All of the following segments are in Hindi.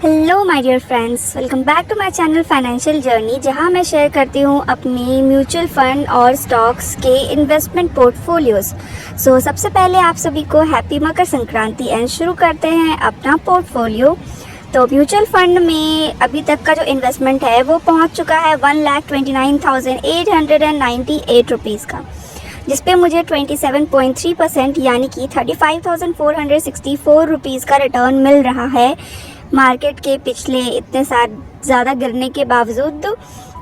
Hello my dear friends, welcome back to my channel financial journey, जहां मैं शेयर करती हूं अपनी म्यूचुअल फंड और स्टॉक्स के इन्वेस्टमेंट पोर्टफोलियोज़। सबसे पहले आप सभी को हैप्पी मकर संक्रांति एंड शुरू करते हैं अपना पोर्टफोलियो। तो म्यूचुअल फंड में अभी तक का जो इन्वेस्टमेंट है वो पहुंच चुका है 1,29,898 रुपीज़ का, जिस पे मुझे 27.3% यानी कि 35,464 रुपीज़ का रिटर्न मिल रहा है। मार्केट के पिछले इतने ज़्यादा गिरने के बावजूद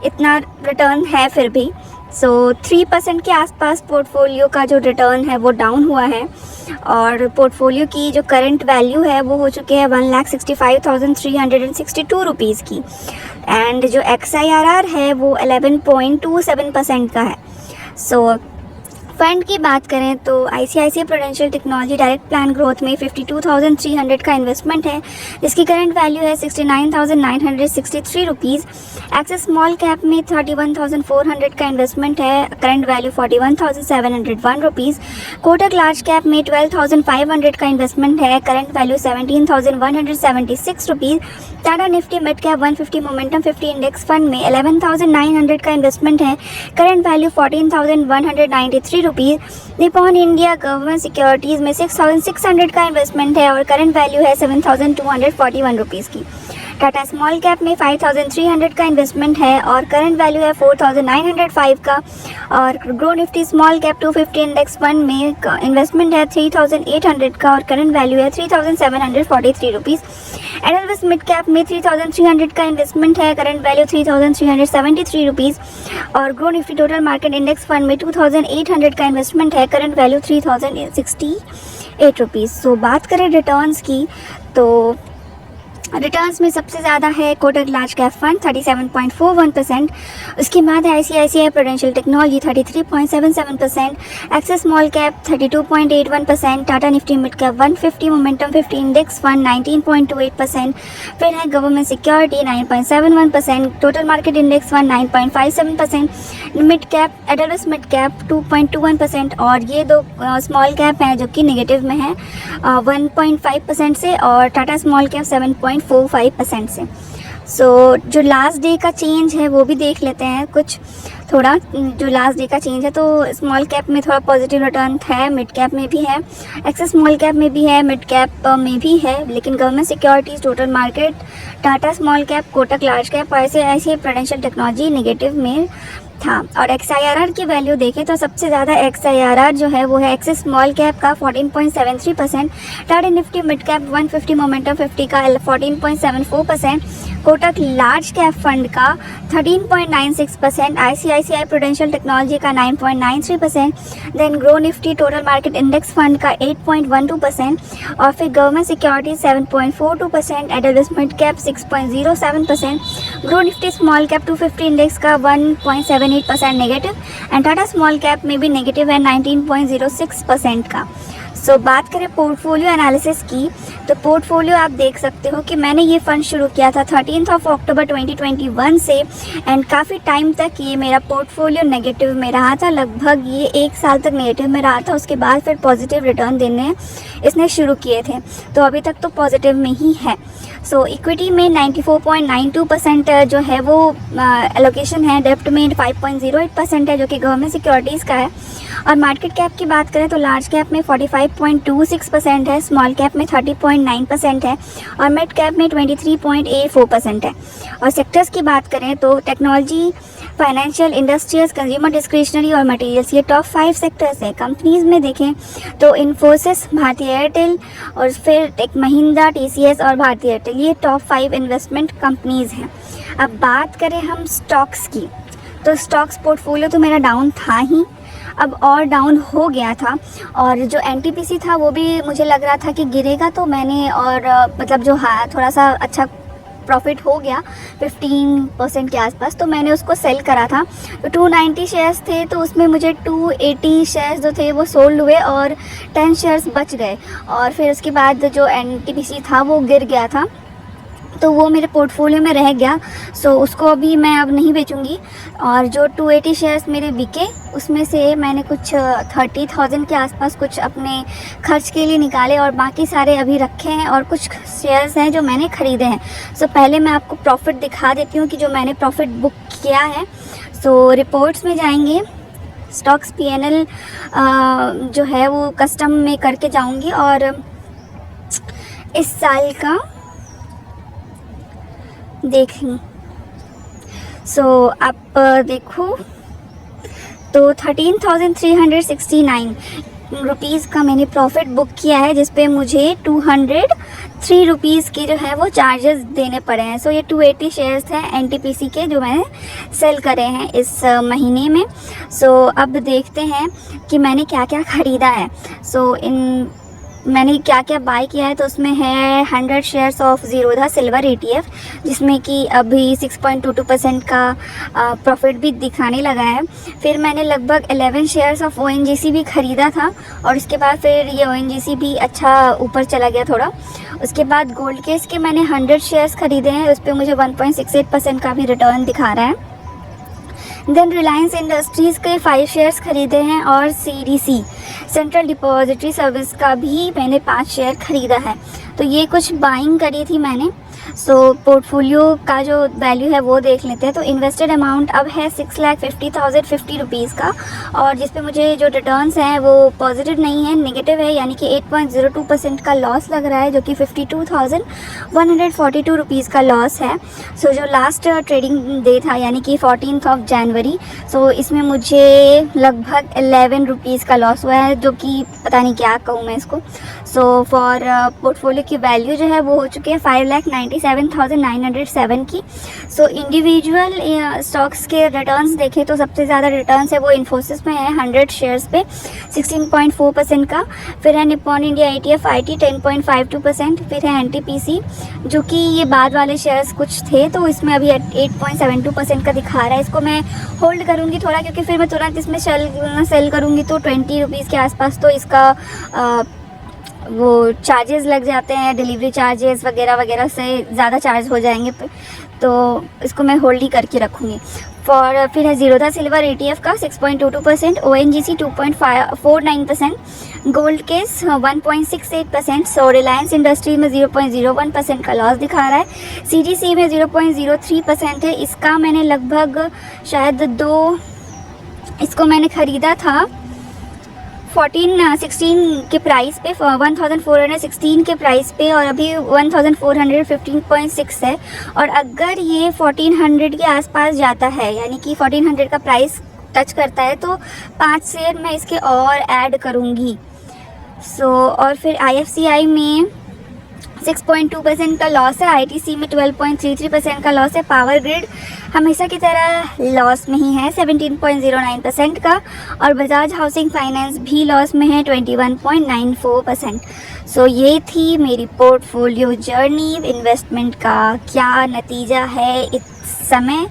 इतना रिटर्न है फिर भी। 3% के आसपास पोर्टफोलियो का जो रिटर्न है वो डाउन हुआ है और पोर्टफोलियो की जो करंट वैल्यू है वो हो चुकी है 1,65,362 रुपीज़ की। एंड जो XIRR है वो 11.27% का है। फंड की बात करें तो ICICI Prudential technology direct plan growth में 52,300 का इन्वेस्टमेंट है, जिसकी करंट वैल्यू है 69,963 रुपीज़। एक्सिस स्मॉल कैप में 31,400 का इन्वेस्टमेंट है, current value 41,701 rupees. Kotak large cap में 12,500 का इन्वेस्टमेंट है, current value 17,176 rupees. Tata Nifty mid cap 150 momentum 50 index fund में 11,900 का इन्वेस्टमेंट है, current value 14,193 rupees. Nippon India government securities में 6,600 का इन्वेस्टमेंट है और करंट वैल्यू है 7,241 रुपीज़ की। टाटा स्मॉल कैप में 5,300 का इन्वेस्टमेंट है और करंट वैल्यू है 4,905 का। और grow Nifty small cap 250 index fund में इन्वेस्टमेंट है 3,800 का और करंट वैल्यू है 3,743 रुपीज़। एडलविस मिड कैप में 3,300 का इन्वेस्टमेंट है, करंट वैल्यू 3,373 रुपीज़। और grow Nifty total market index fund में 2,800 का इन्वेस्टमेंट है, करंट वैल्यू 3,068 रुपीज़। बात करें रिटर्न्स की तो रिटर्न्स में सबसे ज़्यादा है कोटक लार्ज कैप फंड 37.41%, उसके बाद है ICICI Prudential technology 33.77%, Axis small cap 32.81%, Tata Nifty mid cap 150 momentum 50 index fund 19.28%, फिर है government security 9.71%, total market index fund 9.57%, mid cap Edelweiss mid cap 2.21% और ये दो स्मॉल कैप हैं जो कि नेगेटिव में है 1.5% से, और टाटा स्मॉल कैप 7.45% से। जो लास्ट डे का चेंज है वो भी देख लेते हैं कुछ थोड़ा। जो लास्ट डे का चेंज है तो स्मॉल कैप में थोड़ा पॉजिटिव रिटर्न है, मिड कैप में भी है, एक्सिस स्मॉल कैप में भी है, मिड कैप में भी है, लेकिन government securities, total market, Tata small cap, Kotak large cap, ICICI Prudential technology negative में था। और XIRR की वैल्यू देखें तो सबसे ज़्यादा XIRR जो है वो है एक्सिस स्मॉल कैप का 14.73%, Tata Nifty mid cap 150 momentum 50 का 14.74%, कोटक लार्ज कैप फंड का 13.96%, ICICI प्रूडेंशियल टेक्नोलॉजी का 9.93%, then Groww Nifty total market index fund का 8.12% और फिर government security 7.42%, Edelweiss mid cap 6.07%, Groww Nifty small cap 250 index का 1.78% negative and Tata small cap में भी नेगेटिव है 19.06% का। बात करें पोर्टफोलियो एनालिसिस की तो पोर्टफोलियो आप देख सकते हो कि मैंने ये फ़ंड शुरू किया था 13 अक्टूबर 2021 से एंड काफ़ी टाइम तक ये मेरा पोर्टफोलियो नेगेटिव में रहा था, लगभग ये 1 साल तक नेगेटिव में रहा था। उसके बाद फिर पॉजिटिव रिटर्न देने इसने शुरू किए थे, तो अभी तक तो पॉजिटिव में ही है। इक्विटी में 94.92% जो है वो एलोकेशन है, डेप्ट में 5.08% है जो कि गवर्नमेंट सिक्योरिटीज़ का है, और मार्केट कैप की बात करें तो लार्ज कैप में 45.26% है, स्मॉल कैप में 30.9% है और मिड कैप में 23.84% है। और सेक्टर्स की बात करें तो technology, financial, industrials, consumer discretionary और मटेरियल्स, ये टॉप 5 सेक्टर्स हैं। कंपनीज़ में देखें तो इन्फोसिस, भारतीय एयरटेल और फिर एक महिंद्रा, TCS और भारतीय एयरटेल, ये टॉप 5 इन्वेस्टमेंट कंपनीज़ हैं। अब बात करें हम स्टॉक्स की तो स्टॉक्स पोर्टफोलियो तो मेरा डाउन था ही, अब और डाउन हो गया था, और जो NTPC था वो भी मुझे लग रहा था कि गिरेगा, तो मैंने और मतलब जो थोड़ा सा अच्छा प्रॉफिट हो गया 15% के आसपास, तो मैंने उसको सेल करा था। तो 290 शेयर्स थे तो उसमें मुझे 280 शेयर्स जो थे वो सोल्ड हुए और 10 शेयर्स बच गए। और फिर उसके बाद जो NTPC था वो गिर गया था तो वो मेरे पोर्टफोलियो में रह गया। सो उसको अभी मैं अब नहीं बेचूंगी। और जो 280 शेयर्स मेरे बिके उसमें से मैंने कुछ 30,000 के आसपास कुछ अपने खर्च के लिए निकाले और बाकी सारे अभी रखे हैं और कुछ शेयर्स हैं जो मैंने ख़रीदे हैं। सो पहले मैं आपको प्रॉफिट दिखा देती हूँ कि जो मैंने प्रॉफिट बुक किया है। सो रिपोर्ट्स में जाएंगे, स्टॉक्स PNL जो है वो कस्टम में करके जाऊँगी और इस साल का देखें। सो आप देखो तो 13,369 रुपीज़ का मैंने प्रॉफिट बुक किया है, जिस पे मुझे 203 रुपीज़ की जो है वो चार्जेस देने पड़े हैं। सो ये 280 शेयर्स हैं NTPC के जो मैंने सेल करे हैं इस महीने में। सो अब देखते हैं कि मैंने क्या क्या ख़रीदा है। मैंने क्या क्या बाय किया है। तो उसमें है 100 shares of Zerodha silver ETF, जिसमें कि अभी 6.22% का प्रॉफिट भी दिखाने लगा है। फिर मैंने लगभग 11 शेयर्स ऑफ ONGC भी ख़रीदा था और उसके बाद फिर ये ONGC भी अच्छा ऊपर चला गया थोड़ा। उसके बाद गोल्ड केस के मैंने 100 शेयर्स ख़रीदे हैं, उस पर मुझे 1.68% का भी रिटर्न दिखा रहा है। देन रिलायंस इंडस्ट्रीज़ के 5 शेयर्स ख़रीदे हैं और CDC सेंट्रल डिपॉजिटरी सर्विस का भी मैंने 5 शेयर ख़रीदा है। तो ये कुछ बाइंग करी थी मैंने। सो पोर्टफोलियो का जो वैल्यू है वो देख लेते हैं। तो इन्वेस्टेड अमाउंट अब है 6,50,050 रुपीज़ का, और जिस पे मुझे जो रिटर्न्स हैं वो पॉजिटिव नहीं है, नेगेटिव है, यानी कि 8.02% का लॉस लग रहा है, जो कि 52,142 रुपीज़ का लॉस है। सो जो लास्ट ट्रेडिंग डे था यानी कि 14 जनवरी, सो इसमें मुझे लगभग 11 रुपीज़ का लॉस हुआ है, जो कि पता नहीं क्या कहूँ मैं इसको। सो फॉर पोर्टफोलियो की वैल्यू जो है वो हो चुकी है 5,97,907 की। सो इंडिविजुअल स्टॉक्स के रिटर्न्स देखें तो सबसे ज़्यादा रिटर्न्स है वो इन्फोसिस में है 100 शेयर्स पे 16.4% का। फिर है निप्पॉन इंडिया ETF IT 10.52%। फिर है NTPC, जो कि ये बाद वाले शेयर्स कुछ थे तो इसमें अभी 8.72% का दिखा रहा है। इसको मैं होल्ड करूँगी थोड़ा, क्योंकि फिर मैं तुरंत इसमें सेल करूँगी तो 20 रुपीज़ के आसपास तो इसका वो चार्जेस लग जाते हैं, डिलीवरी चार्जेस वगैरह वगैरह से ज़्यादा चार्ज हो जाएंगे, तो इसको मैं होल्ड ही करके रखूँगी। फिर है ज़ीरोधा सिल्वर ETF का 6.22%, ONGC 2.49%, गोल्ड केस 1.68%। सो रिलायंस इंडस्ट्री में 0.01% का लॉस दिखा रहा है। CDC में 0.03% है। इसका मैंने लगभग शायद इसको मैंने ख़रीदा था 1416 के प्राइस पे, 1416 के प्राइस पे, और अभी 1415.6 है। और अगर ये 1400 के आसपास जाता है, यानी कि 1400 का प्राइस टच करता है, तो 5 शेयर मैं इसके और ऐड करूँगी। और फिर IFCI में 6.2% का लॉस है, ITC में 12.33% का लॉस है, पावर ग्रिड हमेशा की तरह लॉस में ही है 17.09% का, और बजाज हाउसिंग फाइनेंस भी लॉस में है 21.94%। सो ये थी मेरी पोर्टफोलियो जर्नी, इन्वेस्टमेंट का क्या नतीजा है इस समय।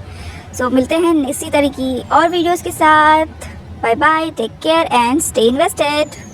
सो मिलते हैं इसी तरह की और वीडियोस के साथ। Bye bye, take care and stay invested.